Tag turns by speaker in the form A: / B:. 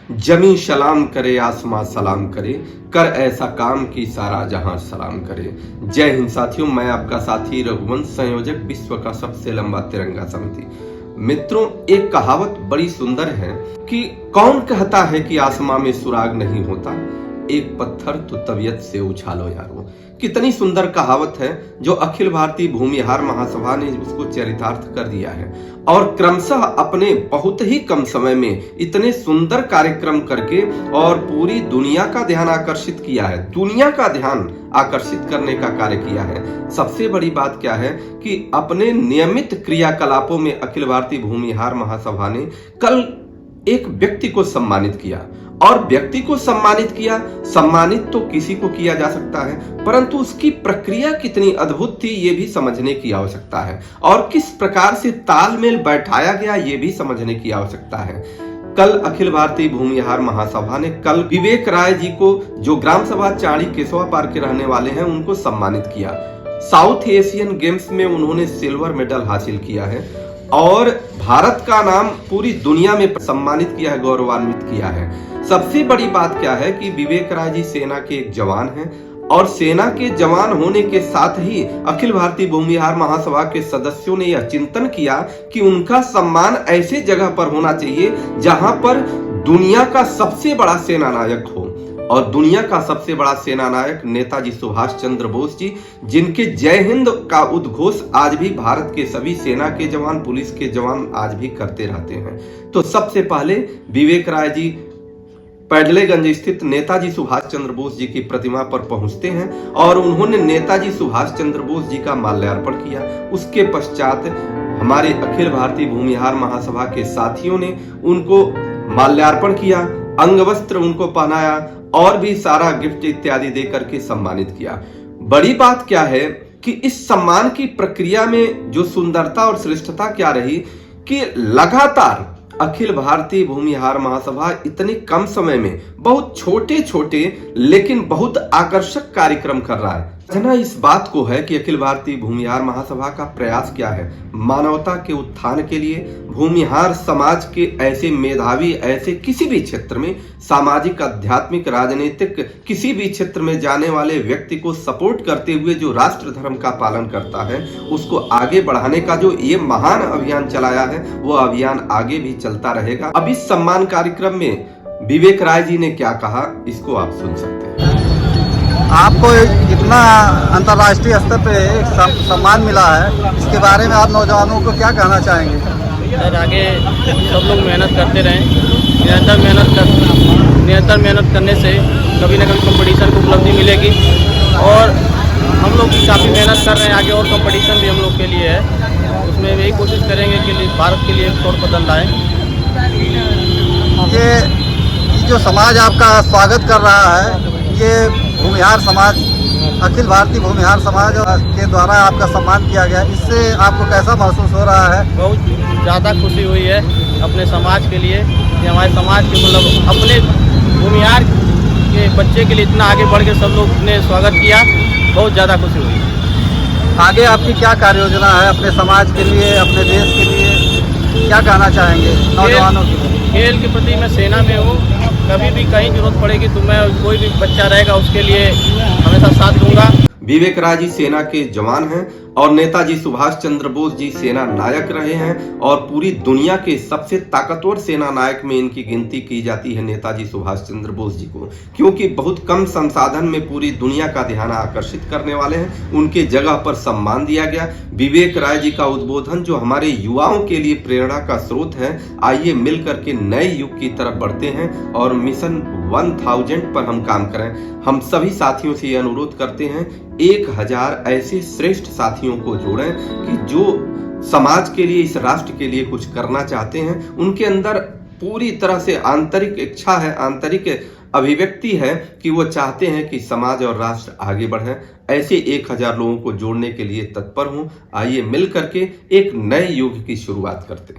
A: जमी सलाम करे, आसमां सलाम करे, कर ऐसा काम कि सारा जहां सलाम करे। जय हिंद साथियों, मैं आपका साथी रघुवंश, संयोजक विश्व का सबसे लंबा तिरंगा समिति। मित्रों, एक कहावत बड़ी सुंदर है कि कौन कहता है कि आसमां में सुराग नहीं होता, एक पत्थर तो तबीयत से उछालो यारो। कितनी सुंदर कहावत है जो अखिल भारतीय भूमिहार महासभा ने उसको चरितार्थ कर दिया है और क्रमशः अपने बहुत ही कम समय में इतने सुंदर कार्यक्रम करके और पूरी दुनिया का ध्यान आकर्षित किया है, दुनिया का ध्यान आकर्षित करने का कार्य किया है। सबसे बड़ी बात क्या है कि अपने नियमित क्रियाकलापों में अखिल भारतीय भूमिहार महासभा ने कल एक व्यक्ति को सम्मानित किया और व्यक्ति को सम्मानित किया। सम्मानित तो किसी को किया जा सकता है, परंतु उसकी प्रक्रिया कितनी अद्भुत थी ये भी समझने की आवश्यकता है और किस प्रकार से तालमेल बैठाया गया ये भी समझने की आवश्यकता है। कल अखिल भारतीय भूमिहार महासभा ने कल विवेक राय जी को, जो ग्राम सभा चाड़ी केशवा पार्क के रहने वाले हैं, उनको सम्मानित किया। साउथ एशियन गेम्स में उन्होंने सिल्वर मेडल हासिल किया है और भारत का नाम पूरी दुनिया में सम्मानित किया है, गौरवान्वित किया है। सबसे बड़ी बात क्या है कि विवेक राय जी सेना के एक जवान हैं और सेना के जवान होने के साथ ही अखिल भारतीय भूमिहार महासभा के सदस्यों ने यह चिंतन किया कि उनका सम्मान ऐसे जगह पर होना चाहिए जहां पर दुनिया का सबसे बड़ा सेना नायक हो। और दुनिया का सबसे बड़ा सेना नायक नेताजी सुभाष चंद्र बोस जी, जिनके जय हिंद का उद्घोष आज भी भारत के सभी सेना के जवान, पुलिस के जवान आज भी करते रहते हैं। तो सबसे पहले विवेक राय जी पैडलेगंज स्थित नेताजी सुभाष चंद्र बोस जी की प्रतिमा पर पहुंचते हैं और उन्होंने नेताजी सुभाष चंद्र बोस जी का माल्यार्पण किया। उसके पश्चात हमारे अखिल भारतीय भूमिहार महासभा के साथियों ने उनको माल्यार्पण किया, अंग वस्त्र उनको पहनाया और भी सारा गिफ्ट इत्यादि देकर के सम्मानित किया। बड़ी बात क्या है कि इस सम्मान की प्रक्रिया में जो सुंदरता और श्रेष्ठता क्या रही कि लगातार अखिल भारतीय भूमिहार महासभा इतने कम समय में बहुत छोटे छोटे लेकिन बहुत आकर्षक कार्यक्रम कर रहा है। समझना इस बात को है कि अखिल भारतीय भूमिहार महासभा का प्रयास क्या है। मानवता के उत्थान के लिए भूमिहार समाज के ऐसे मेधावी, ऐसे किसी भी क्षेत्र में, सामाजिक, आध्यात्मिक, राजनीतिक किसी भी क्षेत्र में जाने वाले व्यक्ति को सपोर्ट करते हुए जो राष्ट्र धर्म का पालन करता है, उसको आगे बढ़ाने का जो ये महान अभियान चलाया है, वो अभियान आगे भी चलता रहेगा। अब इस सम्मान कार्यक्रम में विवेक राय जी ने क्या कहा, इसको आप सुन सकते हैं।
B: आपको इतना अंतर्राष्ट्रीय स्तर पे सम्मान मिला है, इसके बारे में आप नौजवानों को क्या कहना चाहेंगे?
C: सर, आगे सब लोग मेहनत करते रहें, निरंतर मेहनत करने से कभी ना कभी कंपटीशन को उपलब्धि मिलेगी और हम लोग भी काफ़ी मेहनत कर रहे हैं आगे, और कंपटीशन भी हम लोग के लिए है, उसमें यही कोशिश करेंगे कि भारत के लिए तौर बदल लाएँ।
B: ये जो समाज आपका स्वागत कर रहा है, ये भूमिहार समाज, अखिल भारतीय भूमिहार समाज के द्वारा आपका सम्मान किया गया, इससे आपको कैसा महसूस हो रहा है?
C: बहुत ज़्यादा खुशी हुई है अपने समाज के लिए कि हमारे समाज के मतलब अपने भूमिहार के बच्चे के लिए इतना आगे बढ़ के सब लोग ने स्वागत किया, बहुत ज़्यादा खुशी हुई।
B: आगे आपकी क्या कार्य योजना है अपने समाज के लिए, अपने देश के लिए, क्या कहना चाहेंगे नौजवानों के लिए?
C: खेल के प्रति मैं सेना में हूँ, कभी भी कहीं जरूरत पड़ेगी तो मैं, कोई भी बच्चा रहेगा उसके लिए हमेशा साथ दूंगा।
A: विवेक राय जी सेना के जवान हैं और नेताजी सुभाष चंद्र बोस जी सेना नायक रहे हैं और पूरी दुनिया के सबसे ताकतवर सेना नायक में इनकी गिनती की जाती है नेताजी सुभाष चंद्र बोस जी को, क्योंकि बहुत कम संसाधन में पूरी दुनिया का ध्यान आकर्षित करने वाले हैं। उनके जगह पर सम्मान दिया गया। विवेक राय जी का उद्बोधन जो हमारे युवाओं के लिए प्रेरणा का स्रोत है। आइए मिलकर के नए युग की तरफ बढ़ते हैं और मिशन 1000 पर हम काम करें। हम सभी साथियों से ये अनुरोध करते हैं, 1000 ऐसे श्रेष्ठ साथियों को जोड़ें कि जो समाज के लिए, इस राष्ट्र के लिए कुछ करना चाहते हैं। उनके अंदर पूरी तरह से आंतरिक इच्छा है, आंतरिक अभिव्यक्ति है कि वो चाहते हैं कि समाज और राष्ट्र आगे बढ़े। ऐसे 1000 लोगों को जोड़ने के लिए तत्पर हूं। आइए मिल करके एक नए युग की शुरुआत करते हैं।